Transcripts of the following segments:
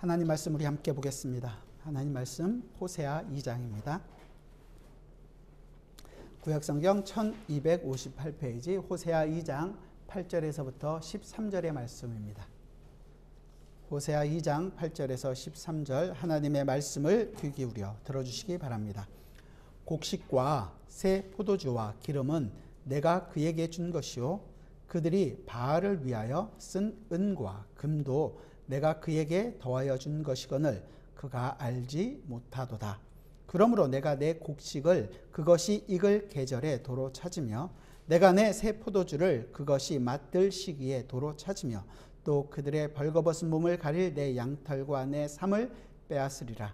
하나님 말씀 우리 함께 보겠습니다. 하나님 말씀 호세아 2장입니다. 구약성경 1258페이지 호세아 2장 8절에서부터 13절의 말씀입니다. 호세아 2장 8절에서 13절 하나님의 말씀을 귀 기울여 들어주시기 바랍니다. 곡식과 새 포도주와 기름은 내가 그에게 준 것이요 그들이 바알을 위하여 쓴 은과 금도 내가 그에게 더하여 준 것이거늘 그가 알지 못하도다. 그러므로 내가 내 곡식을 그것이 익을 계절에 도로 찾으며 내가 내 새 포도주를 그것이 맛들 시기에 도로 찾으며 또 그들의 벌거벗은 몸을 가릴 내 양털과 내 삼을 빼앗으리라.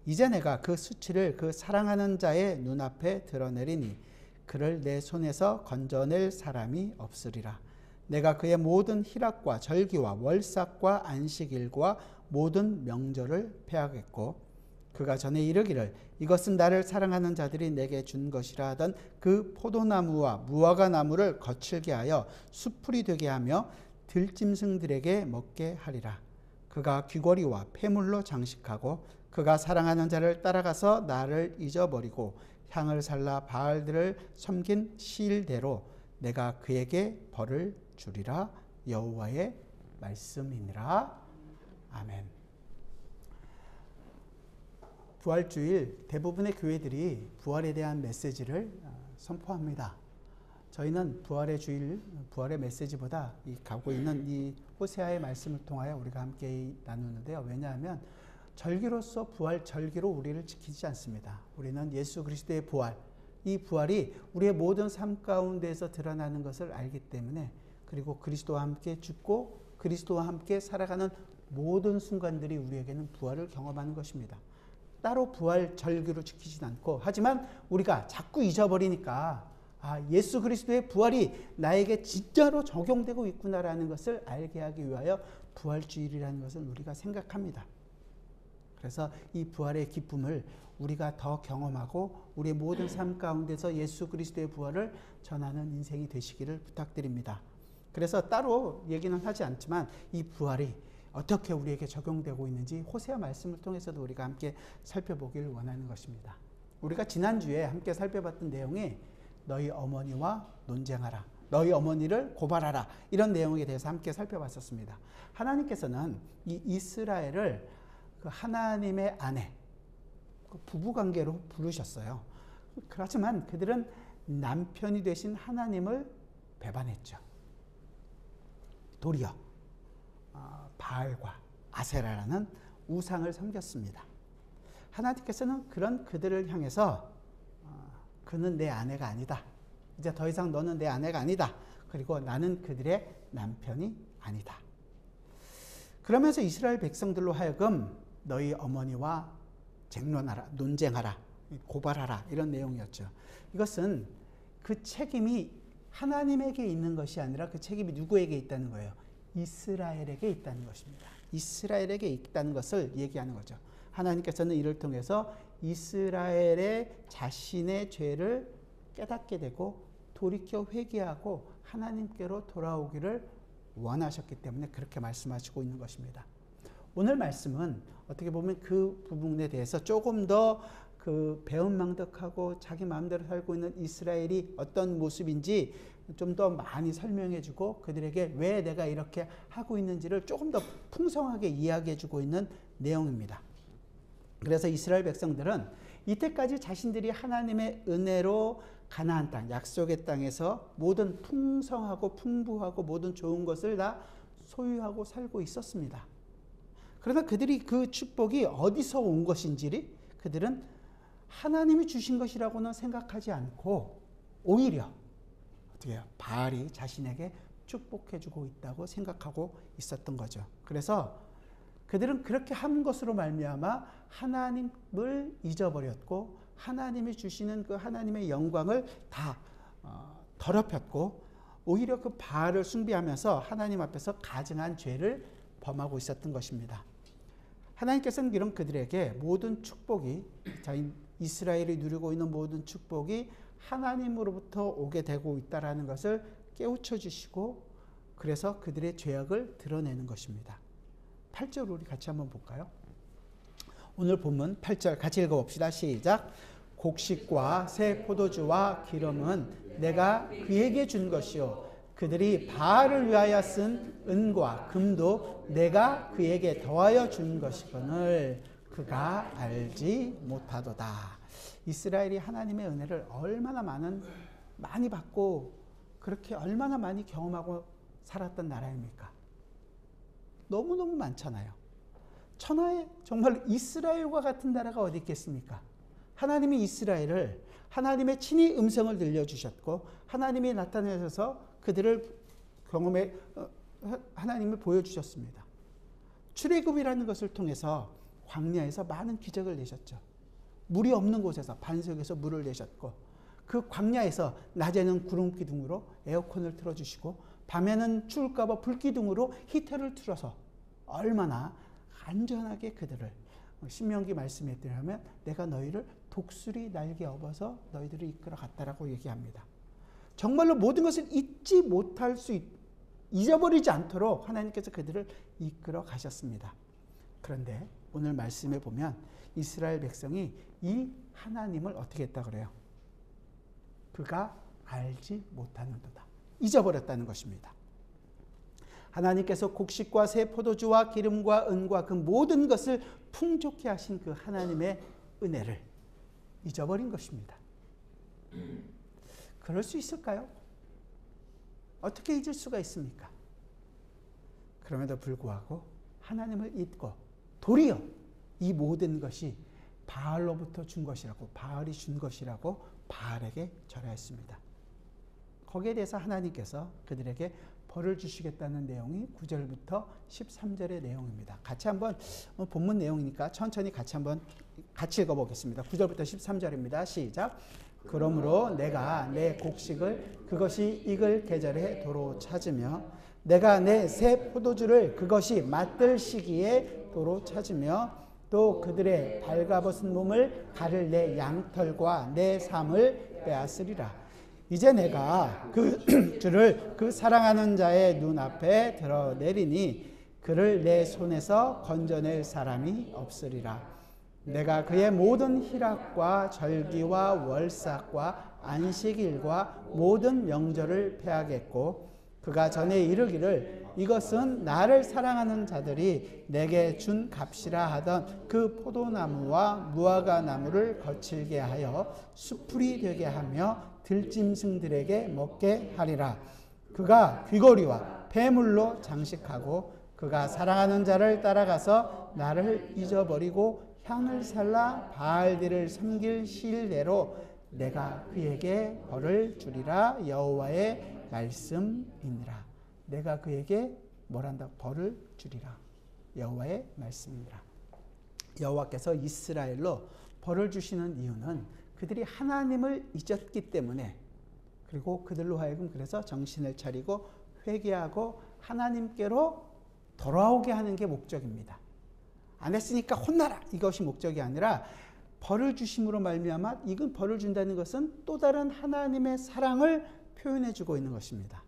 이제 내가 그 수치를 그 사랑하는 자의 눈앞에 드러내리니 그를 내 손에서 건져낼 사람이 없으리라. 내가 그의 모든 희락과 절기와 월삭과 안식일과 모든 명절을 폐하겠고 그가 전에 이르기를 이것은 나를 사랑하는 자들이 내게 준 것이라 하던 그 포도나무와 무화과 나무를 거칠게 하여 수풀이 되게 하며 들짐승들에게 먹게 하리라. 그가 귀걸이와 폐물로 장식하고 그가 사랑하는 자를 따라가서 나를 잊어버리고 향을 살라 바알들을 섬긴 시일대로 내가 그에게 벌을 주리라. 여호와의 말씀이니라. 아멘. 부활주일 대부분의 교회들이 부활에 대한 메시지를 선포합니다. 저희는 부활의 주일, 부활의 메시지보다 가고 있는 이 호세아의 말씀을 통하여 우리가 함께 나누는데요. 왜냐하면 절기로서 부활 절기로 우리를 지키지 않습니다. 우리는 예수 그리스도의 부활, 이 부활이 우리의 모든 삶 가운데에서 드러나는 것을 알기 때문에 그리고 그리스도와 함께 죽고 그리스도와 함께 살아가는 모든 순간들이 우리에게는 부활을 경험하는 것입니다. 따로 부활 절기로 지키진 않고 하지만 우리가 자꾸 잊어버리니까 예수 그리스도의 부활이 나에게 진짜로 적용되고 있구나라는 것을 알게 하기 위하여 부활주일이라는 것을 우리가 생각합니다. 그래서 이 부활의 기쁨을 우리가 더 경험하고 우리의 모든 삶 가운데서 예수 그리스도의 부활을 전하는 인생이 되시기를 부탁드립니다. 그래서 따로 얘기는 하지 않지만 이 부활이 어떻게 우리에게 적용되고 있는지 호세아 말씀을 통해서도 우리가 함께 살펴보기를 원하는 것입니다. 우리가 지난주에 함께 살펴봤던 내용이 너희 어머니와 논쟁하라, 너희 어머니를 고발하라, 이런 내용에 대해서 함께 살펴봤었습니다. 하나님께서는 이 이스라엘을 그 하나님의 아내, 그 부부관계로 부르셨어요. 그렇지만 그들은 남편이 되신 하나님을 배반했죠. 도리어 바알과 아세라라는 우상을 섬겼습니다. 하나님께서는 그런 그들을 향해서 그는 내 아내가 아니다. 이제 더 이상 너는 내 아내가 아니다. 그리고 나는 그들의 남편이 아니다. 그러면서 이스라엘 백성들로 하여금 너희 어머니와 쟁론하라, 논쟁하라, 고발하라, 이런 내용이었죠. 이것은 그 책임이 하나님에게 있는 것이 아니라 그 책임이 누구에게 있다는 거예요? 이스라엘에게 있다는 것입니다. 이스라엘에게 있다는 것을 얘기하는 거죠. 하나님께서는 이를 통해서 이스라엘의 자신의 죄를 깨닫게 되고 돌이켜 회개하고 하나님께로 돌아오기를 원하셨기 때문에 그렇게 말씀하시고 있는 것입니다. 오늘 말씀은 어떻게 보면 그 부분에 대해서 조금 더 그 배은망덕하고 자기 마음대로 살고 있는 이스라엘이 어떤 모습인지 좀 더 많이 설명해주고 그들에게 왜 내가 이렇게 하고 있는지를 조금 더 풍성하게 이야기해주고 있는 내용입니다. 그래서 이스라엘 백성들은 이때까지 자신들이 하나님의 은혜로 가나안 땅, 약속의 땅에서 모든 풍성하고 풍부하고 모든 좋은 것을 다 소유하고 살고 있었습니다. 그러나 그들이 그 축복이 어디서 온 것인지 그들은 하나님이 주신 것이라고는 생각하지 않고 오히려 어떻게 해요? 바알이 자신에게 축복해주고 있다고 생각하고 있었던 거죠. 그래서 그들은 그렇게 한 것으로 말미암아 하나님을 잊어버렸고 하나님이 주시는 그 하나님의 영광을 다 더럽혔고 오히려 그 바알을 숭배하면서 하나님 앞에서 가증한 죄를 범하고 있었던 것입니다. 하나님께서는 이런 그들에게 모든 축복이 이스라엘이 누리고 있는 모든 축복이 하나님으로부터 오게 되고 있다는 것을 깨우쳐 주시고 그래서 그들의 죄악을 드러내는 것입니다. 8절 우리 같이 한번 볼까요? 오늘 본문 8절 같이 읽어봅시다. 시작. 곡식과 새 포도주와 기름은 내가 그에게 준 것이요 그들이 바알을 위하여 쓴 은과 금도 내가 그에게 더하여 준 것이거늘 그가 알지 못하도다. 이스라엘이 하나님의 은혜를 얼마나 많이 받고 그렇게 얼마나 많이 경험하고 살았던 나라입니까? 너무너무 많잖아요. 천하에 정말 이스라엘과 같은 나라가 어디 있겠습니까? 하나님이 이스라엘을 하나님의 친히 음성을 들려주셨고 하나님이 나타내셔서 그들을 경험에 하나님을 보여주셨습니다. 출애굽이라는 것을 통해서 광야에서 많은 기적을 내셨죠. 물이 없는 곳에서 반석에서 물을 내셨고 그 광야에서 낮에는 구름 기둥으로 에어컨을 틀어주시고 밤에는 추울까 봐 불기둥으로 히터를 틀어서 얼마나 안전하게 그들을 신명기 말씀에 따르면 내가 너희를 독수리 날개 업어서 너희들을 이끌어 갔다라고 얘기합니다. 정말로 모든 것을 잊어버리지 않도록 하나님께서 그들을 이끌어 가셨습니다. 그런데 오늘 말씀에 보면 이스라엘 백성이 이 하나님을 어떻게 했다 그래요? 그가 알지 못하는도다. 잊어버렸다는 것입니다. 하나님께서 곡식과 새 포도주와 기름과 은과 그 모든 것을 풍족케 하신 그 하나님의 은혜를 잊어버린 것입니다. 그럴 수 있을까요? 어떻게 잊을 수가 있습니까? 그럼에도 불구하고 하나님을 잊고 도리어 이 모든 것이 바알로부터 준 것이라고 바알이 준 것이라고 바알에게 절하였습니다. 거기에 대해서 하나님께서 그들에게 벌을 주시겠다는 내용이 9절부터 13절의 내용입니다. 같이 한번 본문 내용이니까 천천히 같이 읽어보겠습니다. 9절부터 13절입니다. 시작. 그러므로 내가 내 곡식을 그것이 익을 계절에 도로 찾으며 내가 내 새 포도주를 그것이 맛들 시기에 도로 찾으며 또 그들의 발가벗은 몸을 가를 내 양털과 내 삶을 빼앗으리라. 이제 내가 그 주를 그 사랑하는 자의 눈앞에 드러내리니 그를 내 손에서 건져낼 사람이 없으리라. 내가 그의 모든 희락과 절기와 월삭과 안식일과 모든 명절을 폐하겠고 그가 전에 이르기를 이것은 나를 사랑하는 자들이 내게 준 값이라 하던 그 포도나무와 무화과 나무를 거칠게 하여 수풀이 되게 하며 들짐승들에게 먹게 하리라. 그가 귀고리와 폐물로 장식하고 그가 사랑하는 자를 따라가서 나를 잊어버리고 향을 살라 바알들을 섬길 시일대로 내가 그에게 벌을 주리라. 여호와의 말씀이니라. 내가 그에게 뭐란다? 벌을 주리라. 여호와의 말씀이니라. 여호와께서 이스라엘로 벌을 주시는 이유는 그들이 하나님을 잊었기 때문에 그리고 그들로 하여금 그래서 정신을 차리고 회개하고 하나님께로 돌아오게 하는 게 목적입니다. 안 했으니까 혼나라 이것이 목적이 아니라 벌을 주심으로 말미암아 이건 벌을 준다는 것은 또 다른 하나님의 사랑을 표현해 주고 있는 것입니다.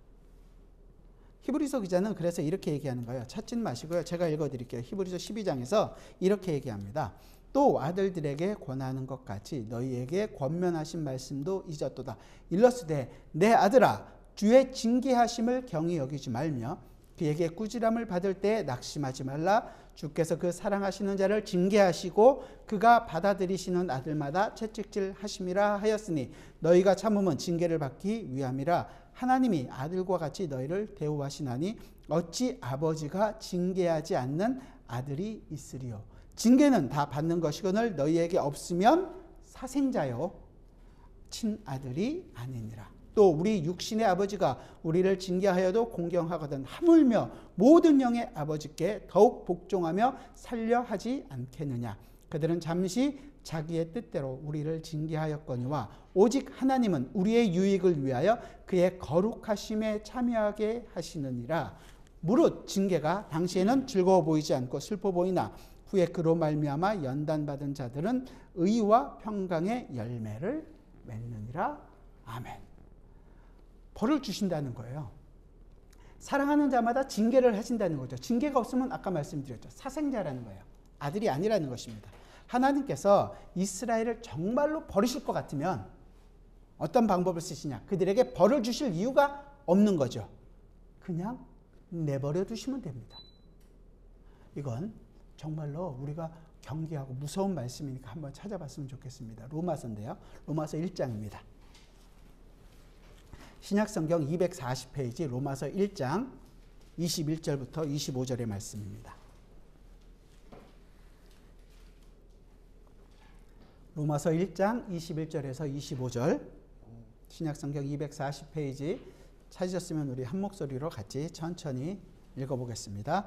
히브리서 기자는 그래서 이렇게 얘기하는 거예요. 찾지는 마시고요. 제가 읽어드릴게요. 히브리서 12장에서 이렇게 얘기합니다. 또 아들들에게 권하는 것 같이 너희에게 권면하신 말씀도 잊었도다. 일러스되 내 아들아 주의 징계하심을 경히 여기지 말며 그에게 꾸지람을 받을 때 낙심하지 말라. 주께서 그 사랑하시는 자를 징계하시고 그가 받아들이시는 아들마다 채찍질 하심이라 하였으니 너희가 참으면 징계를 받기 위함이라. 하나님이 아들과 같이 너희를 대우하시나니 어찌 아버지가 징계하지 않는 아들이 있으리요. 징계는 다 받는 것이거늘 너희에게 없으면 사생자요 친아들이 아니니라. 또 우리 육신의 아버지가 우리를 징계하여도 공경하거든 하물며 모든 영의 아버지께 더욱 복종하며 살려 하지 않겠느냐. 그들은 잠시 자기의 뜻대로 우리를 징계하였거니와 오직 하나님은 우리의 유익을 위하여 그의 거룩하심에 참여하게 하시느니라. 무릇 징계가 당시에는 즐거워 보이지 않고 슬퍼 보이나 후에 그로 말미암아 연단받은 자들은 의와 평강의 열매를 맺느니라. 아멘. 벌을 주신다는 거예요. 사랑하는 자마다 징계를 하신다는 거죠. 징계가 없으면 아까 말씀드렸죠. 사생자라는 거예요. 아들이 아니라는 것입니다. 하나님께서 이스라엘을 정말로 버리실 것 같으면 어떤 방법을 쓰시냐? 그들에게 벌을 주실 이유가 없는 거죠. 그냥 내버려 두시면 됩니다. 이건 정말로 우리가 경계하고 무서운 말씀이니까 한번 찾아봤으면 좋겠습니다. 로마서인데요. 로마서 1장입니다. 신약성경 240페이지 로마서 1장 21절부터 25절의 말씀입니다. 로마서 1장 21절에서 25절 신약성경 240페이지 찾으셨으면 우리 한 목소리로 같이 천천히 읽어보겠습니다.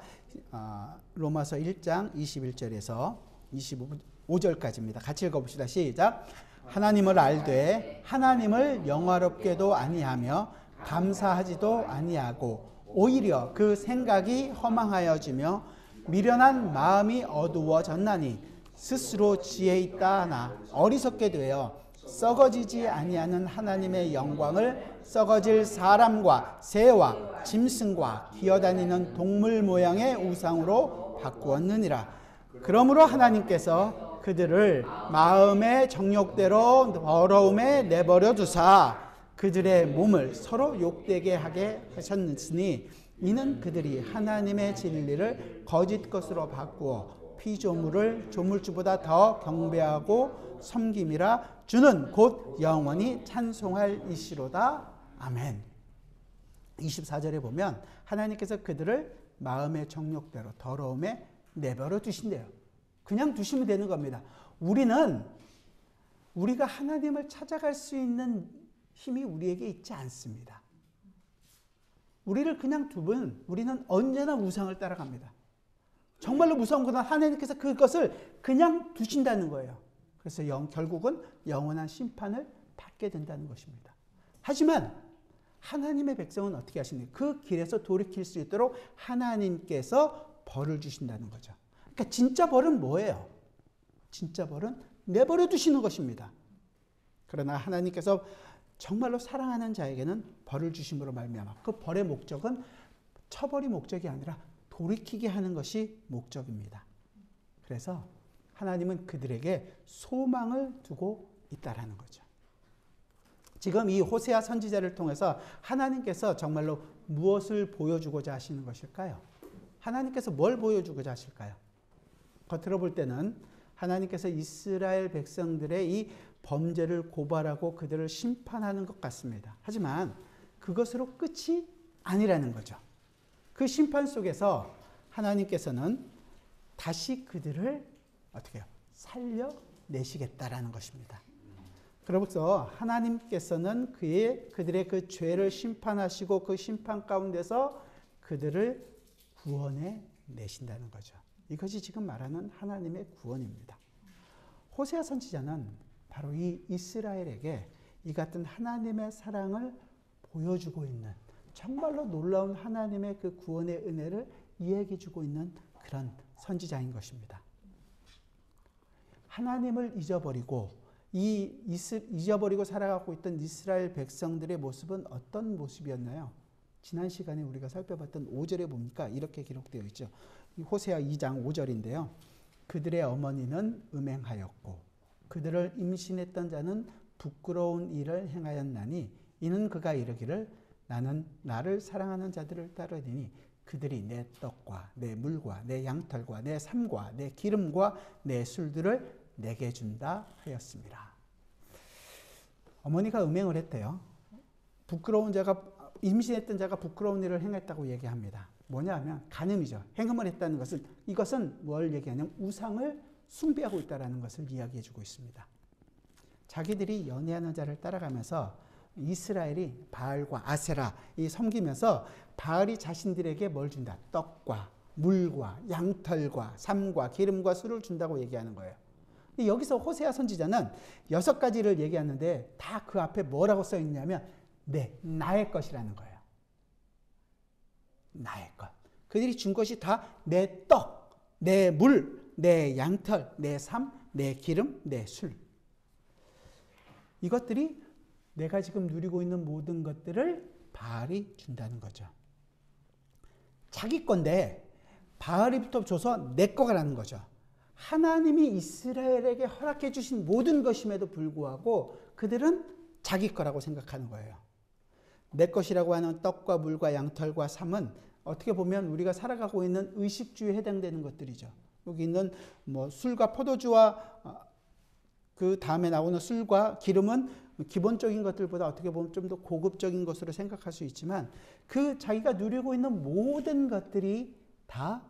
로마서 1장 21절에서 25절까지입니다. 같이 읽어봅시다. 시작. 하나님을 알되 하나님을 영화롭게도 아니하며 감사하지도 아니하고 오히려 그 생각이 허망하여지며 미련한 마음이 어두워졌나니 스스로 지혜 있다 하나 어리석게 되어 썩어지지 아니하는 하나님의 영광을 썩어질 사람과 새와 짐승과 기어다니는 동물 모양의 우상으로 바꾸었느니라. 그러므로 하나님께서 그들을 마음의 정욕대로 더러움에 내버려 두사 그들의 몸을 서로 욕되게 하게 하셨으니 이는 그들이 하나님의 진리를 거짓 것으로 바꾸어 피조물을 조물주보다 더 경배하고 섬김이라. 주는 곧 영원히 찬송할 이시로다. 아멘. 24절에 보면 하나님께서 그들을 마음의 정욕대로 더러움에 내버려 두신대요. 그냥 두시면 되는 겁니다. 우리가 하나님을 찾아갈 수 있는 힘이 우리에게 있지 않습니다. 우리를 그냥 두면 우리는 언제나 우상을 따라갑니다. 정말로 무서운 것은 하나님께서 그것을 그냥 두신다는 거예요. 그래서 결국은 영원한 심판을 받게 된다는 것입니다. 하지만 하나님의 백성은 어떻게 하시는지 그 길에서 돌이킬 수 있도록 하나님께서 벌을 주신다는 거죠. 그러니까 진짜 벌은 뭐예요? 진짜 벌은 내버려 두시는 것입니다. 그러나 하나님께서 정말로 사랑하는 자에게는 벌을 주심으로 말미암아 그 벌의 목적은 처벌이 목적이 아니라 돌이키게 하는 것이 목적입니다. 그래서 하나님은 그들에게 소망을 두고 있다라는 거죠. 지금 이 호세아 선지자를 통해서 하나님께서 정말로 무엇을 보여주고자 하시는 것일까요? 하나님께서 뭘 보여주고자 하실까요? 겉으로 볼 때는 하나님께서 이스라엘 백성들의 이 범죄를 고발하고 그들을 심판하는 것 같습니다. 하지만 그것으로 끝이 아니라는 거죠. 그 심판 속에서 하나님께서는 다시 그들을 어떻게 해요? 살려내시겠다라는 것입니다. 그러면서 하나님께서는 그들의 그 죄를 심판하시고 그 심판 가운데서 그들을 구원해 내신다는 거죠. 이것이 지금 말하는 하나님의 구원입니다. 호세아 선지자는 바로 이 이스라엘에게 이 같은 하나님의 사랑을 보여주고 있는 정말로 놀라운 하나님의 그 구원의 은혜를 이야기해 주고 있는 그런 선지자인 것입니다. 하나님을 잊어버리고 잊어버리고 살아가고 있던 이스라엘 백성들의 모습은 어떤 모습이었나요? 지난 시간에 우리가 살펴봤던 5절에 보니까 이렇게 기록되어 있죠. 호세아 2장 5절인데요. 그들의 어머니는 음행하였고 그들을 임신했던 자는 부끄러운 일을 행하였나니 이는 그가 이르기를 나는 나를 사랑하는 자들을 따르리니 그들이 내 떡과 내 물과 내 양털과 내 삶과 내 기름과 내 술들을 내게 준다 하였습니다. 어머니가 음행을 했대요. 임신했던 자가 부끄러운 일을 행했다고 얘기합니다. 뭐냐 하면 간음이죠. 행음을 했다는 것은 이것은 뭘 얘기하냐면 우상을 숭배하고 있다는 것을 이야기해 주고 있습니다. 자기들이 연애하는 자를 따라가면서 이스라엘이 바알과 아세라 섬기면서 바알이 자신들에게 뭘 준다? 떡과 물과 양털과 삶과 기름과 술을 준다고 얘기하는 거예요. 여기서 호세아 선지자는 6가지를 얘기하는데 다 그 앞에 뭐라고 써 있냐면 나의 것이라는 거예요. 나의 것. 그들이 준 것이 다 내 떡, 내 물, 내 양털, 내 삶, 내 기름, 내 술. 이것들이 내가 지금 누리고 있는 모든 것들을 바알이 준다는 거죠. 자기 건데 바알이부터 줘서 내 거라는 거죠. 하나님이 이스라엘에게 허락해 주신 모든 것임에도 불구하고 그들은 자기 거라고 생각하는 거예요. 내 것이라고 하는 떡과 물과 양털과 삶은 어떻게 보면 우리가 살아가고 있는 의식주에 해당되는 것들이죠. 여기 있는 뭐 술과 포도주와 그 다음에 나오는 술과 기름은 기본적인 것들보다 어떻게 보면 좀 더 고급적인 것으로 생각할 수 있지만 그 자기가 누리고 있는 모든 것들이 다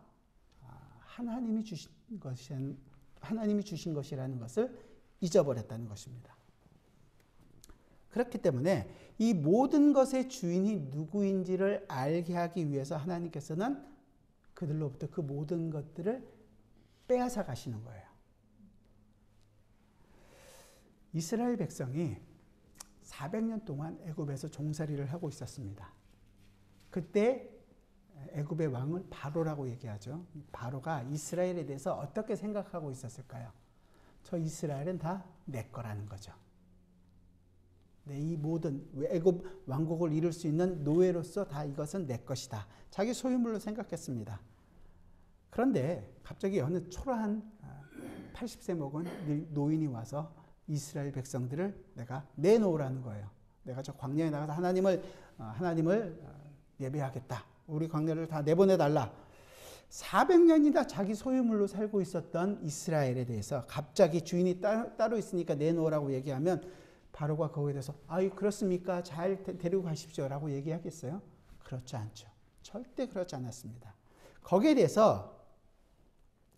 하나님이 주신 것이라는 것을 잊어버렸다는 것입니다. 그렇기 때문에 이 모든 것의 주인이 누구인지를 알게 하기 위해서 하나님께서는 그들로부터 그 모든 것들을 빼앗아 가시는 거예요. 이스라엘 백성이 400년 동안 애굽에서 종살이를 하고 있었습니다. 그때 애굽의 왕은 바로라고 얘기하죠. 바로가 이스라엘에 대해서 어떻게 생각하고 있었을까요? 저 이스라엘은 다 내 거라는 거죠. 이 모든 애굽 왕국을 이룰 수 있는 노예로서 다 이것은 내 것이다. 자기 소유물로 생각했습니다. 그런데 갑자기 어느 초라한 80세 먹은 노인이 와서 이스라엘 백성들을 내가 내놓으라는 거예요. 내가 저 광야에 나가서 하나님을 예배하겠다. 우리 광야를 다 내보내달라. 400년이나 자기 소유물로 살고 있었던 이스라엘에 대해서 갑자기 주인이 따로 있으니까 내놓으라고 얘기하면 바로가 거기에 대해서 그렇습니까? 잘 데리고 가십시오 라고 얘기하겠어요? 그렇지 않죠. 절대 그렇지 않았습니다. 거기에 대해서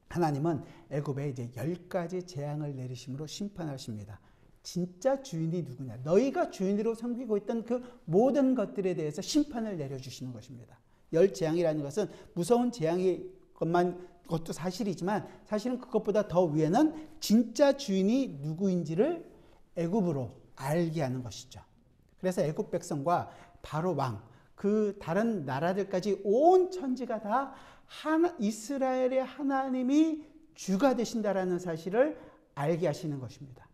하나님은 애굽에 이제 10가지 재앙을 내리심으로 심판하십니다. 진짜 주인이 누구냐? 너희가 주인으로 섬기고 있던 그 모든 것들에 대해서 심판을 내려주시는 것입니다. 10재앙이라는 것은 무서운 재앙이 것도 사실이지만 사실은 그것보다 더 위에는 진짜 주인이 누구인지를 애굽으로 알게 하는 것이죠. 그래서 애굽 백성과 바로 왕, 그 다른 나라들까지 온 천지가 다 이스라엘의 하나님이 주가 되신다라는 사실을 알게 하시는 것입니다.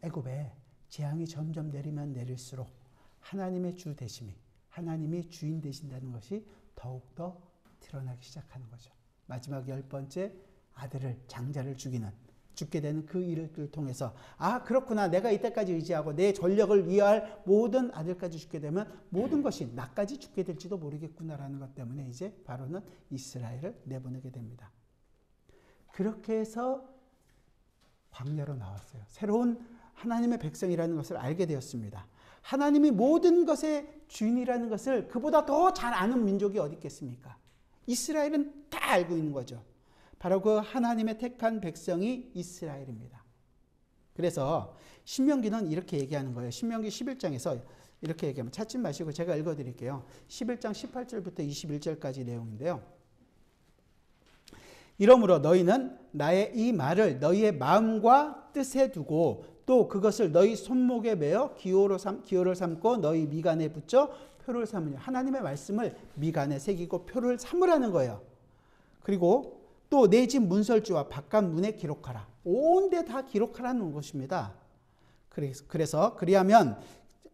애굽에 재앙이 점점 내리면 내릴수록 하나님의 주 되심이, 하나님이 주인 되신다는 것이 더욱더 드러나기 시작하는 거죠. 마지막 10번째 아들을, 장자를 죽게 되는 그 일을 통해서 그렇구나, 내가 이때까지 의지하고 내 전력을 위할 모든 아들까지 죽게 되면 모든 것이 나까지 죽게 될지도 모르겠구나라는 것 때문에 이제 바로는 이스라엘을 내보내게 됩니다. 그렇게 해서 광야로 나왔어요. 새로운 하나님의 백성이라는 것을 알게 되었습니다. 하나님이 모든 것의 주인이라는 것을 그보다 더 잘 아는 민족이 어디 있겠습니까? 이스라엘은 다 알고 있는 거죠. 바로 그 하나님의 택한 백성이 이스라엘입니다. 그래서 신명기는 이렇게 얘기하는 거예요. 신명기 11장에서 이렇게 얘기하면 찾지 마시고 제가 읽어드릴게요. 11장 18절부터 21절까지 내용인데요. 이러므로 너희는 나의 이 말을 너희의 마음과 뜻에 두고 또 그것을 너희 손목에 매어 기호를 삼고 너희 미간에 붙여 표를 삼으냐. 하나님의 말씀을 미간에 새기고 표를 삼으라는 거예요. 그리고 또 내 집 문설주와 바깥 문에 기록하라. 온 데 다 기록하라는 것입니다. 그래서 그리하면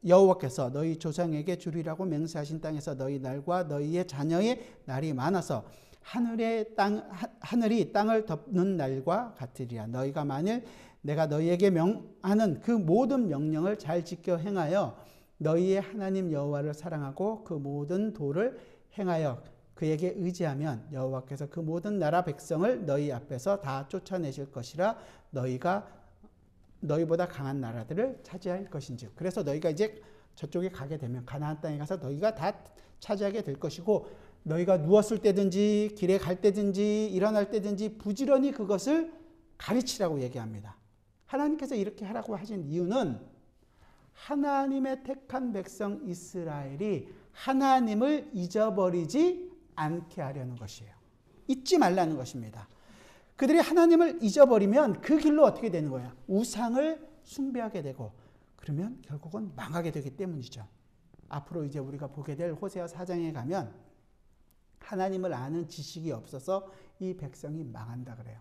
여호와께서 너희 조상에게 주리라고 맹세하신 땅에서 너희 날과 너희의 자녀의 날이 많아서 하늘이 땅을 덮는 날과 같으리라. 너희가 만일 내가 너희에게 명하는 그 모든 명령을 잘 지켜 행하여 너희의 하나님 여호와를 사랑하고 그 모든 도를 행하여 그에게 의지하면 여호와께서 그 모든 나라 백성을 너희 앞에서 다 쫓아내실 것이라. 너희보다 강한 나라들을 차지할 것인지. 그래서 너희가 이제 저쪽에 가게 되면 가나안 땅에 가서 너희가 다 차지하게 될 것이고 너희가 누웠을 때든지 길에 갈 때든지 일어날 때든지 부지런히 그것을 가르치라고 얘기합니다. 하나님께서 이렇게 하라고 하신 이유는 하나님의 택한 백성 이스라엘이 하나님을 잊어버리지 않게 하려는 것이에요. 잊지 말라는 것입니다. 그들이 하나님을 잊어버리면 그 길로 어떻게 되는 거예요? 우상을 숭배하게 되고 그러면 결국은 망하게 되기 때문이죠. 앞으로 이제 우리가 보게 될 호세아 4장에 가면 하나님을 아는 지식이 없어서 이 백성이 망한다 그래요.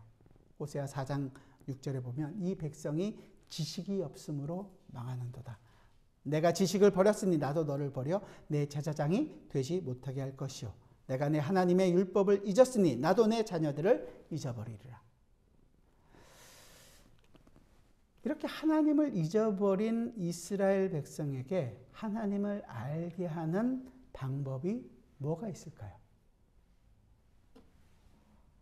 호세아 4장 6절에 보면 이 백성이 지식이 없으므로 망하는도다. 내가 지식을 버렸으니 나도 너를 버려 내 제사장이 되지 못하게 할 것이요. 내가 내 하나님의 율법을 잊었으니 나도 내 자녀들을 잊어버리리라. 이렇게 하나님을 잊어버린 이스라엘 백성에게 하나님을 알게 하는 방법이 뭐가 있을까요?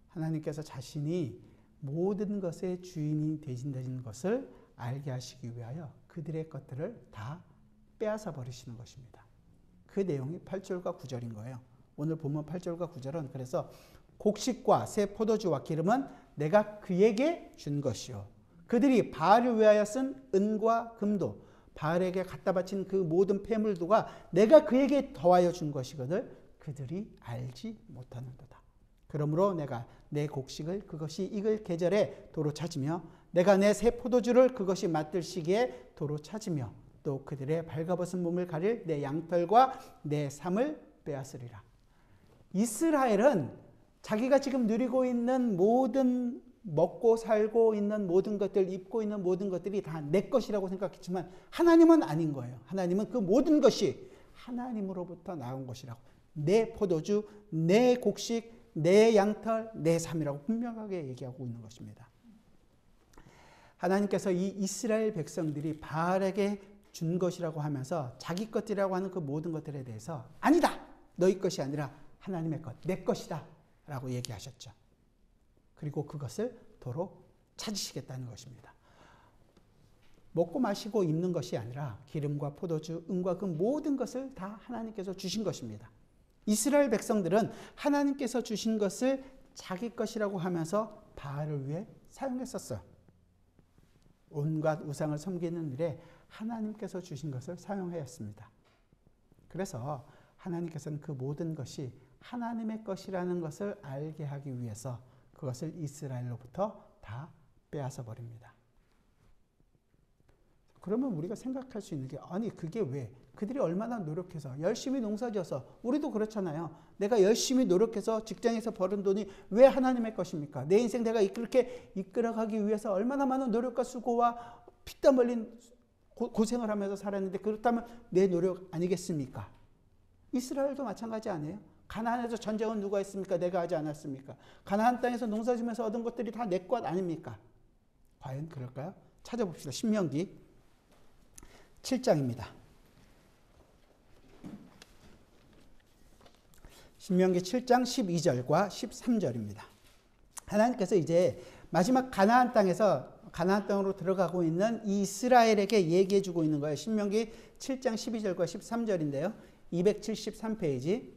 하나님께서 자신이 모든 것의 주인이 되신다는 것을 알게 하시기 위하여 그들의 것들을 다 빼앗아 버리시는 것입니다. 그 내용이 8절과 9절인 거예요. 오늘 본문 8절과 9절은 그래서 곡식과 새 포도주와 기름은 내가 그에게 준 것이요. 그들이 바알을 위하여 쓴 은과 금도 바알에게 갖다 바친 그 모든 폐물도가 내가 그에게 더하여 준 것이거늘 그들이 알지 못하는도다. 그러므로 내가 내 곡식을 그것이 익을 계절에 도로 찾으며 내가 내 새 포도주를 그것이 맡을 시기에 도로 찾으며 또 그들의 발가벗은 몸을 가릴 내 양털과 내 삶을 빼앗으리라. 이스라엘은 자기가 지금 누리고 있는 모든 먹고 살고 있는 모든 것들, 입고 있는 모든 것들이 다 내 것이라고 생각했지만 하나님은 아닌 거예요. 하나님은 그 모든 것이 하나님으로부터 나온 것이라고. 내 포도주, 내 곡식, 내 양털, 내 삶이라고 분명하게 얘기하고 있는 것입니다. 하나님께서 이 이스라엘 백성들이 바알에게 준 것이라고 하면서 자기 것이라고 하는 그 모든 것들에 대해서 아니다! 너희 것이 아니라 하나님의 것, 내 것이다 라고 얘기하셨죠. 그리고 그것을 도로 찾으시겠다는 것입니다. 먹고 마시고 입는 것이 아니라 기름과 포도주, 은과 금 모든 것을 다 하나님께서 주신 것입니다. 이스라엘 백성들은 하나님께서 주신 것을 자기 것이라고 하면서 바알을 위해 사용했었어요. 온갖 우상을 섬기는 일에 하나님께서 주신 것을 사용하였습니다. 그래서 하나님께서는 그 모든 것이 하나님의 것이라는 것을 알게 하기 위해서 그것을 이스라엘로부터 다 빼앗아 버립니다. 그러면 우리가 생각할 수 있는 게 아니 그게 왜? 그들이 얼마나 노력해서 열심히 농사지어서 우리도 그렇잖아요. 내가 열심히 노력해서 직장에서 벌은 돈이 왜 하나님의 것입니까? 내 인생 내가 그렇게 이끌어가기 위해서 얼마나 많은 노력과 수고와 피땀 흘린 고생을 하면서 살았는데 그렇다면 내 노력 아니겠습니까? 이스라엘도 마찬가지 아니에요? 가나안에서 전쟁은 누가 했습니까? 내가 하지 않았습니까? 가나안 땅에서 농사지면서 얻은 것들이 다 내 것 아닙니까? 과연 그럴까요? 찾아봅시다. 신명기 7장입니다. 신명기 7장 12절과 13절입니다. 하나님께서 이제 마지막 가나안 땅에서 가나안 땅으로 들어가고 있는 이스라엘에게 얘기해 주고 있는 거예요. 신명기 7장 12절과 13절인데요. 273페이지.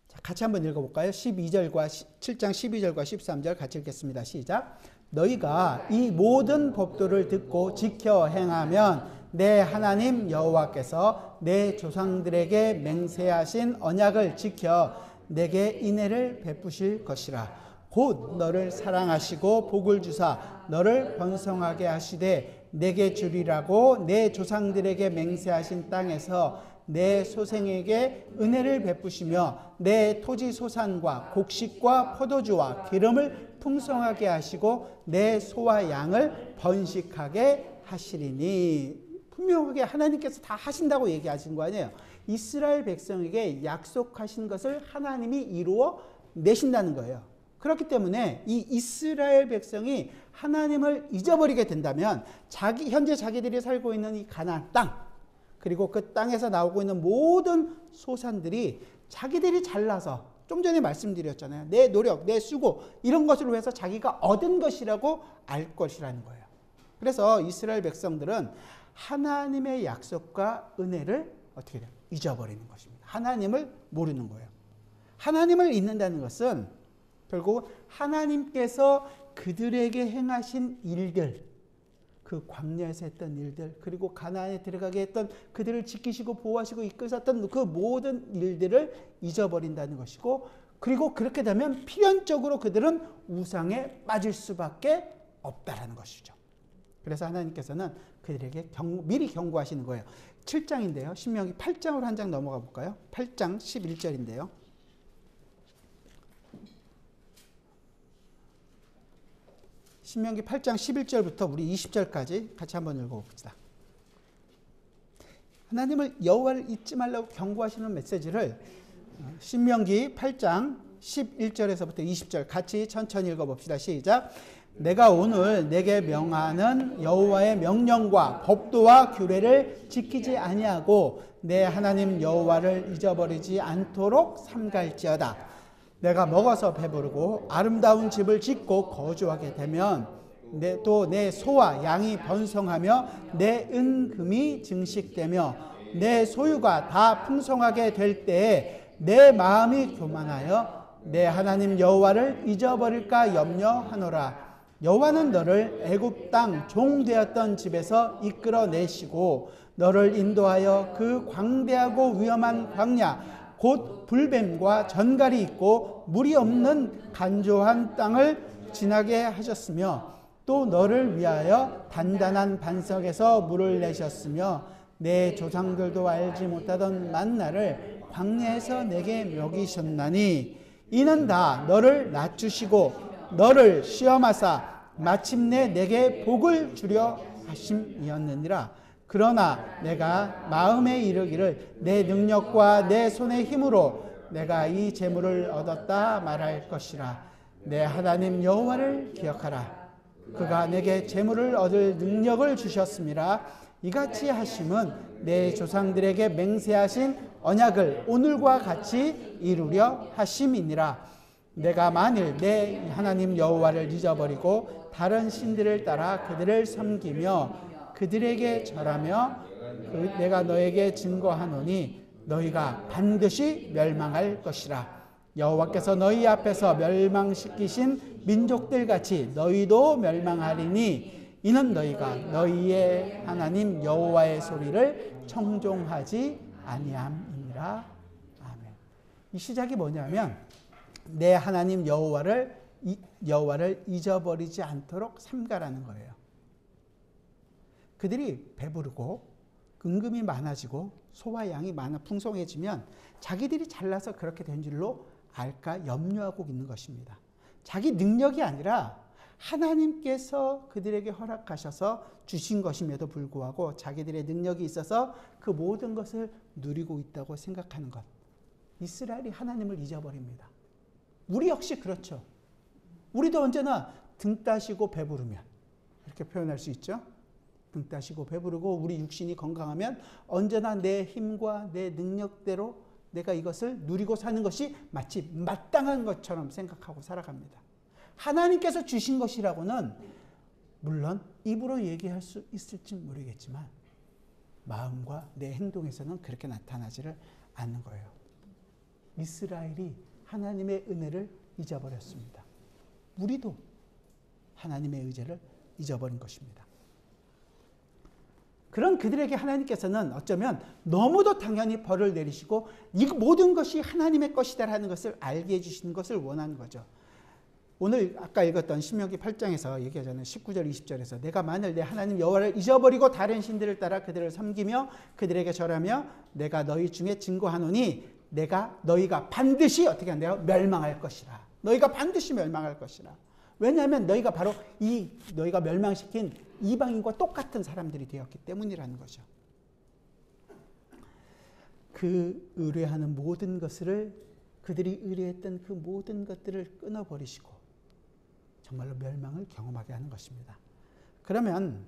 자, 같이 한번 읽어볼까요? 7장 12절과 13절 같이 읽겠습니다. 시작. 너희가 이 모든 법도를 듣고 지켜 행하면 내 하나님 여호와께서 내 조상들에게 맹세하신 언약을 지켜 내게 인애를 베푸실 것이라. 곧 너를 사랑하시고 복을 주사 너를 번성하게 하시되 내게 주리라고 내 조상들에게 맹세하신 땅에서 내 소생에게 은혜를 베푸시며 내 토지 소산과 곡식과 포도주와 기름을 풍성하게 하시고 내 소와 양을 번식하게 하시리니. 분명하게 하나님께서 다 하신다고 얘기하신 거 아니에요. 이스라엘 백성에게 약속하신 것을 하나님이 이루어 내신다는 거예요. 그렇기 때문에 이 이스라엘 백성이 하나님을 잊어버리게 된다면 현재 자기들이 살고 있는 이 가나안 땅 그리고 그 땅에서 나오고 있는 모든 소산들이 자기들이 잘나서 좀 전에 말씀드렸잖아요. 내 노력, 내 수고 이런 것으로 해서 자기가 얻은 것이라고 알 것이라는 거예요. 그래서 이스라엘 백성들은 하나님의 약속과 은혜를 어떻게 돼요? 잊어버리는 것입니다. 하나님을 모르는 거예요. 하나님을 잊는다는 것은 결국 하나님께서 그들에게 행하신 일들, 그 광야에서 했던 일들, 그리고 가나안에 들어가게 했던 그들을 지키시고 보호하시고 이끄셨던 그 모든 일들을 잊어버린다는 것이고, 그리고 그렇게 되면 필연적으로 그들은 우상에 빠질 수밖에 없다라는 것이죠. 그래서 하나님께서는 그들에게 미리 경고하시는 거예요. 7장인데요. 신명기 8장으로 한 장 넘어가 볼까요? 8장 11절인데요. 신명기 8장 11절부터 우리 20절까지 같이 한번 읽어봅시다. 하나님을 여호와를 잊지 말라고 경고하시는 메시지를 신명기 8장 11절에서부터 20절 같이 천천히 읽어봅시다. 시작. 내가 오늘 내게 명하는 여호와의 명령과 법도와 규례를 지키지 아니하고 내 하나님 여호와를 잊어버리지 않도록 삼갈지어다. 내가 먹어서 배부르고 아름다운 집을 짓고 거주하게 되면 또 내 소와 양이 번성하며 내 은금이 증식되며 내 소유가 다 풍성하게 될 때에 내 마음이 교만하여 내 하나님 여호와를 잊어버릴까 염려하노라. 여호와는 너를 애굽 땅 종되었던 집에서 이끌어내시고 너를 인도하여 그 광대하고 위험한 광야 곧 불뱀과 전갈이 있고 물이 없는 간조한 땅을 지나게 하셨으며 또 너를 위하여 단단한 반석에서 물을 내셨으며 내 조상들도 알지 못하던 만나를 광야에서 내게 먹이셨나니 이는 다 너를 낮추시고 너를 시험하사 마침내 내게 복을 주려 하심이었느니라. 그러나 내가 마음에 이르기를 내 능력과 내 손의 힘으로 내가 이 재물을 얻었다 말할 것이라. 내 하나님 여호와를 기억하라. 그가 내게 재물을 얻을 능력을 주셨음이라. 이같이 하심은 내 조상들에게 맹세하신 언약을 오늘과 같이 이루려 하심이니라. 내가 만일 내 하나님 여호와를 잊어버리고 다른 신들을 따라 그들을 섬기며 그들에게 절하며 내가 너에게 증거하노니 너희가 반드시 멸망할 것이라. 여호와께서 너희 앞에서 멸망시키신 민족들같이 너희도 멸망하리니 이는 너희가 너희의 하나님 여호와의 소리를 청종하지 아니함이니라. 아멘. 이 시작이 뭐냐면 내 하나님 여호와를 잊어버리지 않도록 삼가라는 거예요. 그들이 배부르고 은금이 많아지고 소와 양이 많아 풍성해지면 자기들이 잘나서 그렇게 된 줄로 알까 염려하고 있는 것입니다. 자기 능력이 아니라 하나님께서 그들에게 허락하셔서 주신 것임에도 불구하고 자기들의 능력이 있어서 그 모든 것을 누리고 있다고 생각하는 것. 이스라엘이 하나님을 잊어버립니다. 우리 역시 그렇죠. 우리도 언제나 등 따시고 배부르면 이렇게 표현할 수 있죠. 등 따시고 배부르고 우리 육신이 건강하면 언제나 내 힘과 내 능력대로 내가 이것을 누리고 사는 것이 마치 마땅한 것처럼 생각하고 살아갑니다. 하나님께서 주신 것이라고는 물론 입으로 얘기할 수 있을지 모르겠지만 마음과 내 행동에서는 그렇게 나타나지를 않는 거예요. 이스라엘이 하나님의 은혜를 잊어버렸습니다. 우리도 하나님의 의제를 잊어버린 것입니다. 그런 그들에게 하나님께서는 어쩌면 너무도 당연히 벌을 내리시고 이 모든 것이 하나님의 것이다라는 것을 알게 해주시는 것을 원하는 거죠. 오늘 아까 읽었던 신명기 8장에서 얘기하잖아요. 19절 20절에서 내가 만일 내 하나님 여호와를 잊어버리고 다른 신들을 따라 그들을 섬기며 그들에게 절하며 내가 너희 중에 증거하노니 너희가 반드시 어떻게 한대요? 멸망할 것이라. 너희가 반드시 멸망할 것이라. 왜냐하면 너희가 바로 너희가 멸망시킨 이방인과 똑같은 사람들이 되었기 때문이라는 거죠. 그 의뢰하는 모든 것을 그들이 의뢰했던 그 모든 것들을 끊어버리시고 정말로 멸망을 경험하게 하는 것입니다. 그러면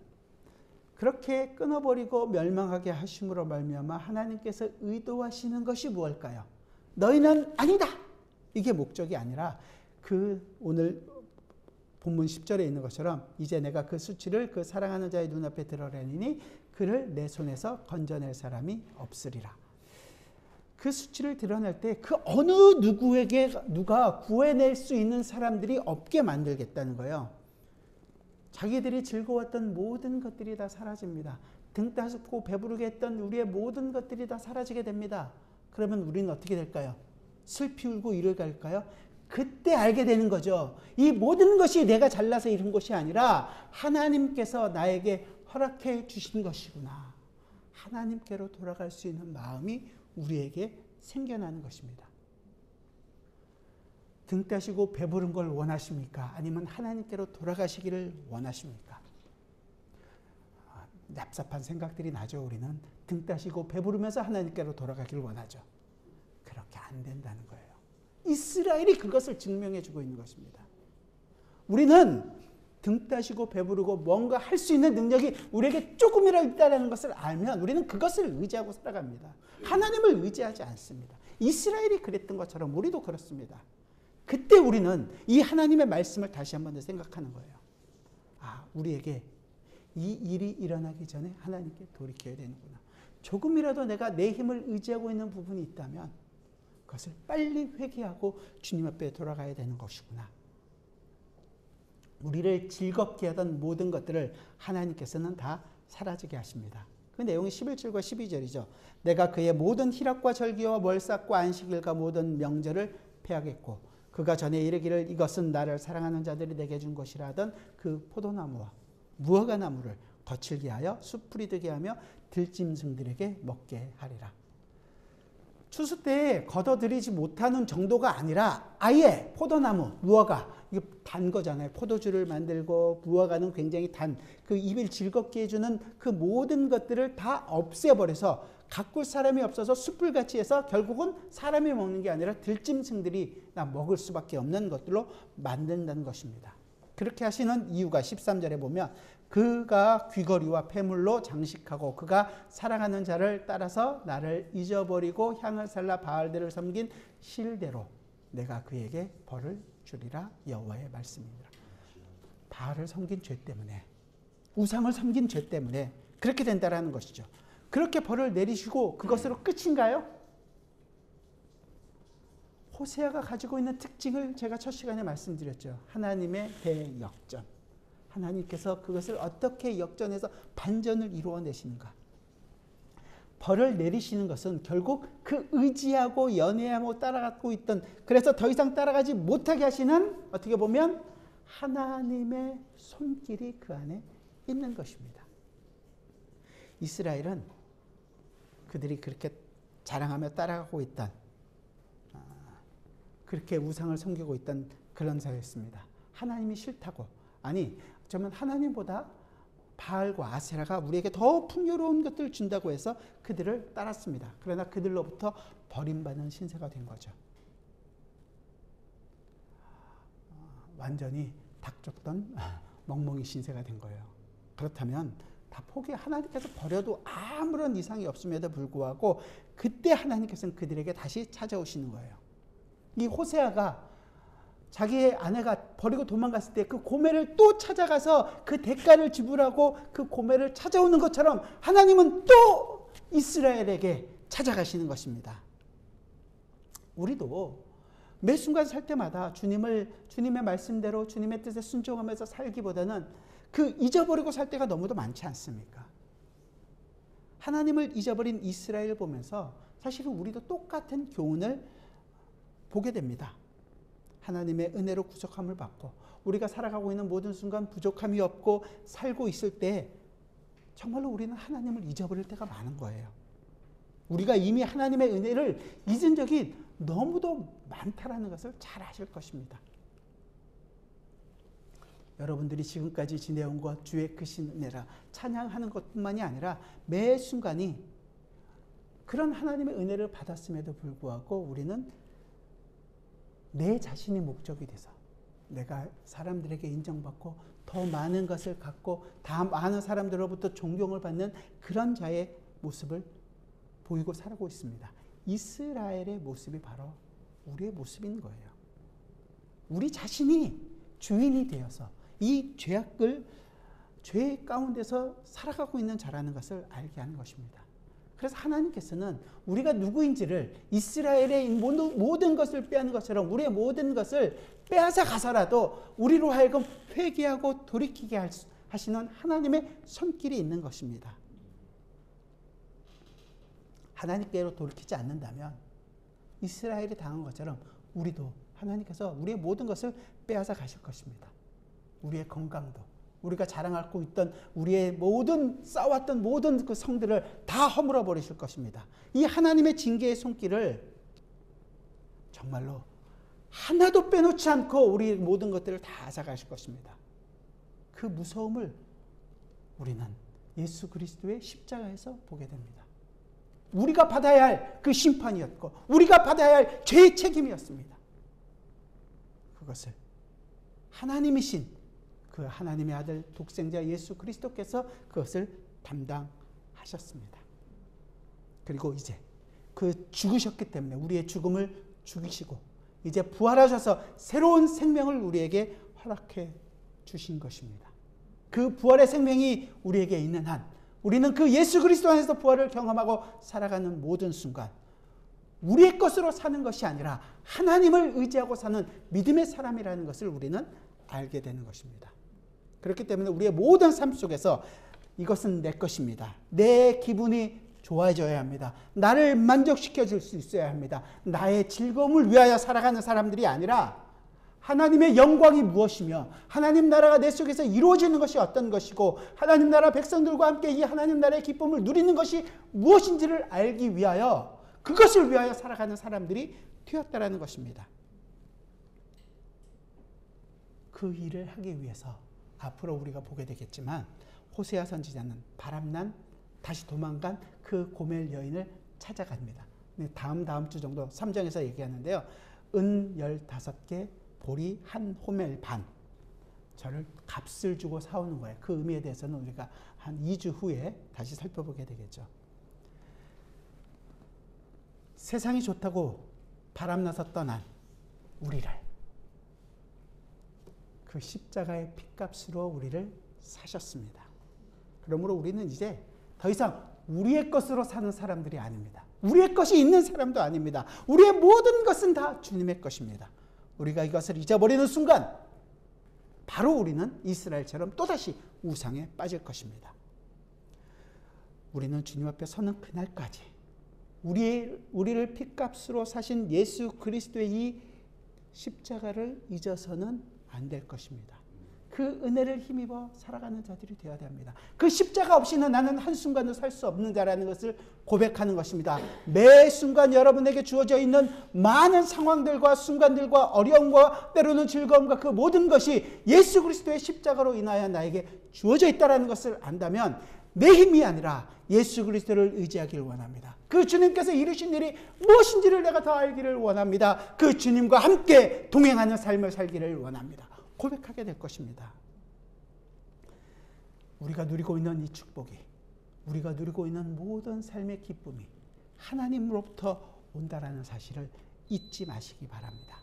그렇게 끊어버리고 멸망하게 하심으로 말미암아 하나님께서 의도하시는 것이 무엇일까요? 너희는 아니다! 이게 목적이 아니라 오늘 본문 10절에 있는 것처럼 이제 내가 그 수치를 그 사랑하는 자의 눈앞에 드러내니 그를 내 손에서 건져낼 사람이 없으리라. 그 수치를 드러낼 때 그 어느 누구에게 누가 구해낼 수 있는 사람들이 없게 만들겠다는 거예요. 자기들이 즐거웠던 모든 것들이 다 사라집니다. 등 따숩고 배부르게 했던 우리의 모든 것들이 다 사라지게 됩니다. 그러면 우리는 어떻게 될까요? 슬피 울고 이를 갈까요? 그때 알게 되는 거죠. 이 모든 것이 내가 잘나서 이룬 것이 아니라 하나님께서 나에게 허락해 주신 것이구나. 하나님께로 돌아갈 수 있는 마음이 우리에게 생겨나는 것입니다. 등 따시고 배부른 걸 원하십니까? 아니면 하나님께로 돌아가시기를 원하십니까? 납삽한 생각들이 나죠. 우리는 등 따시고 배부르면서 하나님께로 돌아가기를 원하죠. 그렇게 안 된다는 거예요. 이스라엘이 그것을 증명해 주고 있는 것입니다. 우리는 등 따시고 배부르고 뭔가 할 수 있는 능력이 우리에게 조금이라도 있다는 것을 알면 우리는 그것을 의지하고 살아갑니다. 하나님을 의지하지 않습니다. 이스라엘이 그랬던 것처럼 우리도 그렇습니다. 그때 우리는 이 하나님의 말씀을 다시 한 번 더 생각하는 거예요. 아, 우리에게 이 일이 일어나기 전에 하나님께 돌이켜야 되는구나. 조금이라도 내가 내 힘을 의지하고 있는 부분이 있다면 그것을 빨리 회개하고 주님 앞에 돌아가야 되는 것이구나. 우리를 즐겁게 하던 모든 것들을 하나님께서는 다 사라지게 하십니다. 그 내용이 11절과 12절이죠. 내가 그의 모든 희락과 절기와 월삭과 안식일과 모든 명절을 폐하겠고 그가 전에 이르기를 이것은 나를 사랑하는 자들이 내게 준 것이라 하던 그 포도나무와 무화과 나무를 거칠게 하여 숲풀이 되게 하며 들짐승들에게 먹게 하리라. 추수 때 걷어들이지 못하는 정도가 아니라 아예 포도나무, 무화과, 이게 단 거잖아요. 포도주를 만들고 무화과는 굉장히 단, 그 입을 즐겁게 해주는 그 모든 것들을 다 없애버려서 가꿀 사람이 없어서 숯불같이 해서 결국은 사람이 먹는 게 아니라 들짐승들이 먹을 수밖에 없는 것들로 만든다는 것입니다. 그렇게 하시는 이유가 13절에 보면 그가 귀걸이와 폐물로 장식하고 그가 사랑하는 자를 따라서 나를 잊어버리고 향을 살라 바알들을 섬긴 실대로 내가 그에게 벌을 주리라 여호와의 말씀입니다. 바알을 섬긴 죄 때문에 우상을 섬긴 죄 때문에 그렇게 된다라는 것이죠. 그렇게 벌을 내리시고 그것으로 끝인가요? 호세아가 가지고 있는 특징을 제가 첫 시간에 말씀드렸죠. 하나님의 대역전. 하나님께서 그것을 어떻게 역전해서 반전을 이루어내시는가. 벌을 내리시는 것은 결국 그 의지하고 연애하고 따라가고 있던, 그래서 더 이상 따라가지 못하게 하시는, 어떻게 보면 하나님의 손길이 그 안에 있는 것입니다. 이스라엘은 그들이 그렇게 자랑하며 따라가고 있던, 그렇게 우상을 섬기고 있던 그런 사회였습니다. 하나님이 싫다고, 아니 어쩌면 하나님보다 바알과 아세라가 우리에게 더 풍요로운 것들을 준다고 해서 그들을 따랐습니다. 그러나 그들로부터 버림받는 신세가 된 거죠. 완전히 닭 쫓던 멍멍이 신세가 된 거예요. 그렇다면 다 하나님께서 버려도 아무런 이상이 없음에도 불구하고 그때 하나님께서는 그들에게 다시 찾아오시는 거예요. 이 호세아가 자기의 아내가 버리고 도망갔을 때 그 고멜을 또 찾아가서 그 대가를 지불하고 그 고멜을 찾아오는 것처럼 하나님은 또 이스라엘에게 찾아가시는 것입니다. 우리도 매 순간 살 때마다 주님의 말씀대로 주님의 뜻에 순종하면서 살기보다는 그 잊어버리고 살 때가 너무도 많지 않습니까? 하나님을 잊어버린 이스라엘을 보면서 사실은 우리도 똑같은 교훈을 보게 됩니다. 하나님의 은혜로 구속함을 받고 우리가 살아가고 있는 모든 순간 부족함이 없고 살고 있을 때 정말로 우리는 하나님을 잊어버릴 때가 많은 거예요. 우리가 이미 하나님의 은혜를 잊은 적이 너무도 많다라는 것을 잘 아실 것입니다. 여러분들이 지금까지 지내온 것, 주의 크신 은혜라 찬양하는 것뿐만이 아니라 매 순간이 그런 하나님의 은혜를 받았음에도 불구하고 우리는 내 자신이 목적이 돼서 내가 사람들에게 인정받고 더 많은 것을 갖고 다 많은 사람들로부터 존경을 받는 그런 자의 모습을 보이고 살고 있습니다. 이스라엘의 모습이 바로 우리의 모습인 거예요. 우리 자신이 주인이 되어서 이 죄 가운데서 살아가고 있는 자라는 것을 알게 하는 것입니다. 그래서 하나님께서는 우리가 누구인지를 이스라엘의 모든 것을 빼앗는 것처럼 우리의 모든 것을 빼앗아 가서라도 우리로 하여금 회개하고 돌이키게 하시는 하나님의 손길이 있는 것입니다. 하나님께로 돌이키지 않는다면 이스라엘이 당한 것처럼 우리도 하나님께서 우리의 모든 것을 빼앗아 가실 것입니다. 우리의 건강도, 우리가 자랑하고 있던 우리의 쌓았던 모든 그 성들을 다 허물어 버리실 것입니다. 이 하나님의 징계의 손길을 정말로 하나도 빼놓지 않고 우리 모든 것들을 다 앗아가실 것입니다. 그 무서움을 우리는 예수 그리스도의 십자가에서 보게 됩니다. 우리가 받아야 할 그 심판이었고 우리가 받아야 할 죄의 책임이었습니다. 그것을 하나님이신 그 하나님의 아들 독생자 예수 그리스도께서 그것을 담당하셨습니다. 그리고 이제 그 죽으셨기 때문에 우리의 죽음을 죽이시고 이제 부활하셔서 새로운 생명을 우리에게 허락해 주신 것입니다. 그 부활의 생명이 우리에게 있는 한 우리는 그 예수 그리스도 안에서 부활을 경험하고 살아가는 모든 순간 우리의 것으로 사는 것이 아니라 하나님을 의지하고 사는 믿음의 사람이라는 것을 우리는 알게 되는 것입니다. 그렇기 때문에 우리의 모든 삶 속에서 이것은 내 것입니다. 내 기분이 좋아져야 합니다. 나를 만족시켜 줄 수 있어야 합니다. 나의 즐거움을 위하여 살아가는 사람들이 아니라 하나님의 영광이 무엇이며 하나님 나라가 내 속에서 이루어지는 것이 어떤 것이고 하나님 나라 백성들과 함께 이 하나님 나라의 기쁨을 누리는 것이 무엇인지를 알기 위하여 그것을 위하여 살아가는 사람들이 되었다라는 것입니다. 그 일을 하기 위해서 앞으로 우리가 보게 되겠지만 호세아 선지자는 바람난 다시 도망간 그 고멜 여인을 찾아갑니다. 다음 주 정도 3장에서 얘기하는데요. 은 15개 보리 한 호멜 반 저를 값을 주고 사오는 거예요. 그 의미에 대해서는 우리가 한 2주 후에 다시 살펴보게 되겠죠. 세상이 좋다고 바람나서 떠난 우리를 그 십자가의 핏값으로 우리를 사셨습니다. 그러므로 우리는 이제 더 이상 우리의 것으로 사는 사람들이 아닙니다. 우리의 것이 있는 사람도 아닙니다. 우리의 모든 것은 다 주님의 것입니다. 우리가 이것을 잊어버리는 순간 바로 우리는 이스라엘처럼 또다시 우상에 빠질 것입니다. 우리는 주님 앞에 서는 그날까지 우리를 핏값으로 사신 예수 그리스도의 이 십자가를 잊어서는 안 될 것입니다. 그 은혜를 힘입어 살아가는 자들이 되어야 됩니다. 그 십자가 없이는 나는 한순간도 살 수 없는 자라는 것을 고백하는 것입니다. 매 순간 여러분에게 주어져 있는 많은 상황들과 순간들과 어려움과 때로는 즐거움과 그 모든 것이 예수 그리스도의 십자가로 인하여 나에게 주어져 있다는 것을 안다면 내 힘이 아니라 예수 그리스도를 의지하기를 원합니다. 그 주님께서 이루신 일이 무엇인지를 내가 더 알기를 원합니다. 그 주님과 함께 동행하는 삶을 살기를 원합니다. 고백하게 될 것입니다. 우리가 누리고 있는 이 축복이 우리가 누리고 있는 모든 삶의 기쁨이 하나님으로부터 온다라는 사실을 잊지 마시기 바랍니다.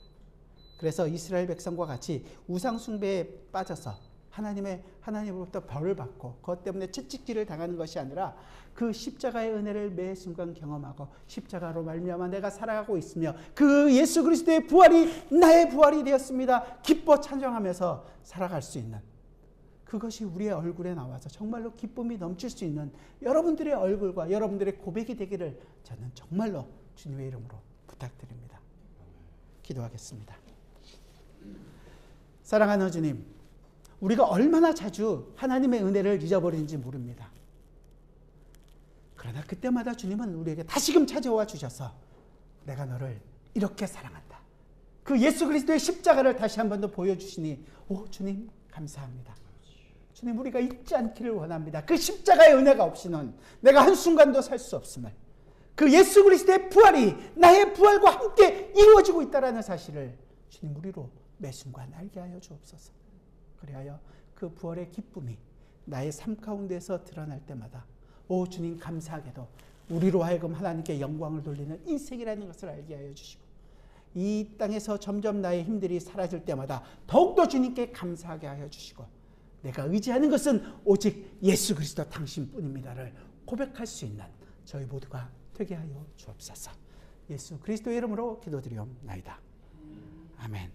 그래서 이스라엘 백성과 같이 우상 숭배에 빠져서 하나님으로부터 벌을 받고 그것 때문에 채찍질을 당하는 것이 아니라 그 십자가의 은혜를 매 순간 경험하고 십자가로 말미암아 내가 살아가고 있으며 그 예수 그리스도의 부활이 나의 부활이 되었습니다. 기뻐 찬송하면서 살아갈 수 있는 그것이 우리의 얼굴에 나와서 정말로 기쁨이 넘칠 수 있는 여러분들의 얼굴과 여러분들의 고백이 되기를 저는 정말로 주님의 이름으로 부탁드립니다. 기도하겠습니다. 사랑하는 주님, 우리가 얼마나 자주 하나님의 은혜를 잊어버리는지 모릅니다. 그러나 그때마다 주님은 우리에게 다시금 찾아와 주셔서 내가 너를 이렇게 사랑한다. 그 예수 그리스도의 십자가를 다시 한 번 더 보여주시니 주님 감사합니다. 주님 우리가 잊지 않기를 원합니다. 그 십자가의 은혜가 없이는 내가 한순간도 살 수 없음을 그 예수 그리스도의 부활이 나의 부활과 함께 이루어지고 있다는 사실을 주님 우리로 매 순간 알게 하여 주옵소서. 그리하여 그 부활의 기쁨이 나의 삶 가운데서 드러날 때마다 주님 감사하게도 우리로 하여금 하나님께 영광을 돌리는 인생이라는 것을 알게 하여 주시고 이 땅에서 점점 나의 힘들이 사라질 때마다 더욱더 주님께 감사하게 하여 주시고 내가 의지하는 것은 오직 예수 그리스도 당신뿐입니다를 고백할 수 있는 저희 모두가 되게 하여 주옵소서. 예수 그리스도의 이름으로 기도드리옵나이다. 아멘.